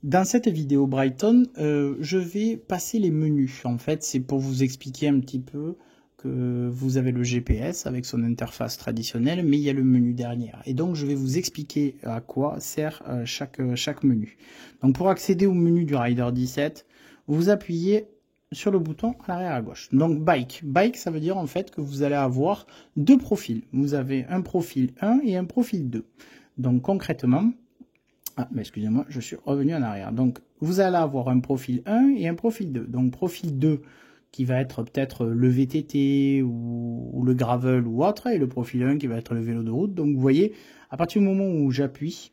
Dans cette vidéo Brighton, je vais passer les menus. En fait, c'est pour vous expliquer un petit peu que vous avez le GPS avec son interface traditionnelle, mais il y a le menu derrière. Et donc, je vais vous expliquer à quoi sert chaque menu. Donc, pour accéder au menu du Rider 17, vous appuyez sur le bouton à l'arrière à gauche. Donc, Bike. Bike, ça veut dire en fait que vous allez avoir deux profils. Vous avez un profil 1 et un profil 2. Donc, concrètement, mais excusez-moi, je suis revenu en arrière. Donc, vous allez avoir un profil 1 et un profil 2. Donc, profil 2 qui va être peut-être le VTT ou le gravel ou autre, et le profil 1 qui va être le vélo de route. Donc, vous voyez, à partir du moment où j'appuie,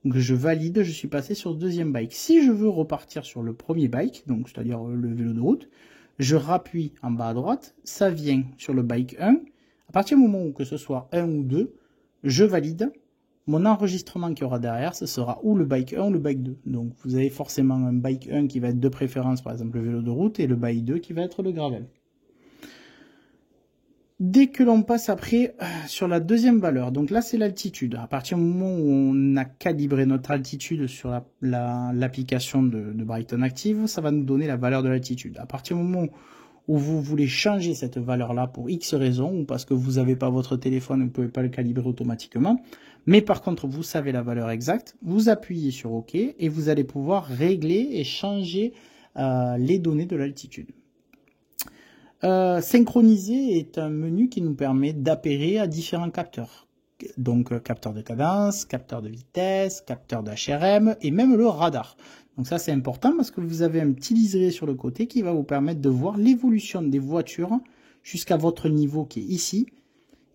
donc je valide, je suis passé sur le deuxième bike. Si je veux repartir sur le premier bike, donc c'est-à-dire le vélo de route, je rappuie en bas à droite, ça vient sur le bike 1. À partir du moment où que ce soit 1 ou 2, je valide. Mon enregistrement qu'il y aura derrière, ce sera ou le bike 1 ou le bike 2. Donc vous avez forcément un bike 1 qui va être de préférence, par exemple le vélo de route, et le bike 2 qui va être le gravel. Dès que l'on passe après sur la deuxième valeur, donc là c'est l'altitude. À partir du moment où on a calibré notre altitude sur l'application de Brighton Active, ça va nous donner la valeur de l'altitude. À partir du moment où vous voulez changer cette valeur-là pour X raisons, ou parce que vous n'avez pas votre téléphone, vous ne pouvez pas le calibrer automatiquement, mais par contre vous savez la valeur exacte, vous appuyez sur OK et vous allez pouvoir régler et changer les données de l'altitude. Synchroniser est un menu qui nous permet d'appairer à différents capteurs. Donc capteur de cadence, capteur de vitesse, capteur d'HRM et même le radar. Donc ça c'est important parce que vous avez un petit liseré sur le côté qui va vous permettre de voir l'évolution des voitures jusqu'à votre niveau qui est ici.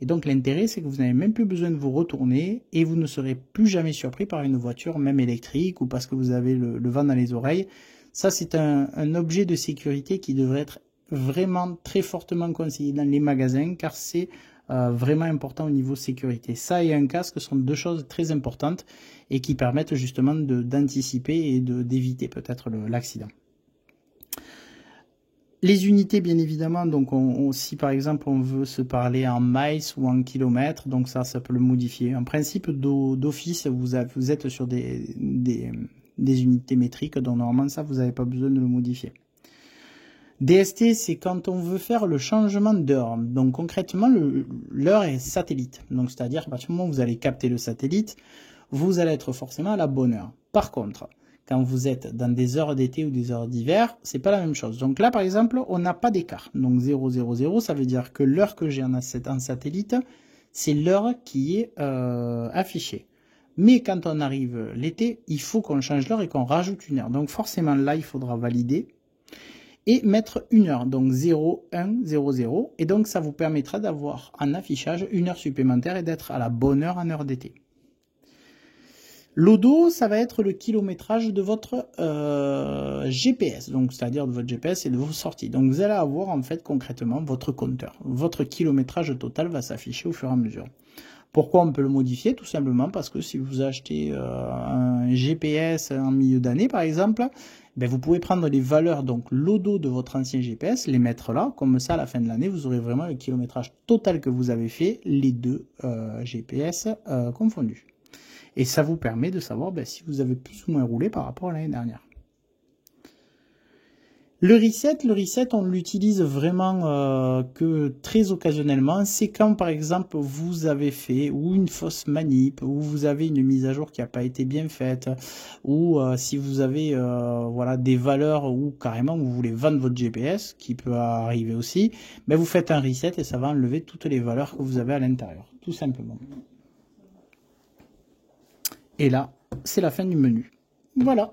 Et donc l'intérêt c'est que vous n'avez même plus besoin de vous retourner et vous ne serez plus jamais surpris par une voiture même électrique ou parce que vous avez le vent dans les oreilles. Ça c'est un objet de sécurité qui devrait être vraiment très fortement conseillé dans les magasins car c'est vraiment important au niveau sécurité. Ça et un casque sont deux choses très importantes et qui permettent justement d'anticiper et d'éviter peut-être l'accident. Les unités, bien évidemment, donc si par exemple on veut se parler en miles ou en kilomètres, donc ça peut le modifier. En principe, d'office, vous êtes sur des unités métriques, donc normalement ça, vous n'avez pas besoin de le modifier. DST, c'est quand on veut faire le changement d'heure. Donc concrètement, l'heure est satellite. Donc c'est-à-dire qu'à partir du moment où vous allez capter le satellite, vous allez être forcément à la bonne heure. Par contre, quand vous êtes dans des heures d'été ou des heures d'hiver, c'est pas la même chose. Donc là, par exemple, on n'a pas d'écart. Donc 000, ça veut dire que l'heure que j'ai en satellite, c'est l'heure qui est affichée. Mais quand on arrive l'été, il faut qu'on change l'heure et qu'on rajoute une heure. Donc forcément, là, il faudra valider et mettre une heure, donc 0, 1, 0, 0. Et donc, ça vous permettra d'avoir en affichage une heure supplémentaire et d'être à la bonne heure en heure d'été. L'odo, ça va être le kilométrage de votre GPS, donc c'est-à-dire de votre GPS et de vos sorties. Donc, vous allez avoir en fait concrètement votre compteur. Votre kilométrage total va s'afficher au fur et à mesure. Pourquoi on peut le modifier? Tout simplement parce que si vous achetez un GPS en milieu d'année, par exemple, ben vous pouvez prendre les valeurs, donc l'odo de votre ancien GPS, les mettre là, comme ça à la fin de l'année, vous aurez vraiment le kilométrage total que vous avez fait, les deux GPS confondus. Et ça vous permet de savoir si vous avez plus ou moins roulé par rapport à l'année dernière. Le reset, on l'utilise vraiment que très occasionnellement. C'est quand, par exemple, vous avez fait ou une fausse manip, ou vous avez une mise à jour qui n'a pas été bien faite, ou si vous avez voilà, des valeurs où carrément vous voulez vendre votre GPS, qui peut arriver aussi, mais vous faites un reset et ça va enlever toutes les valeurs que vous avez à l'intérieur, tout simplement. Et là, c'est la fin du menu. Voilà.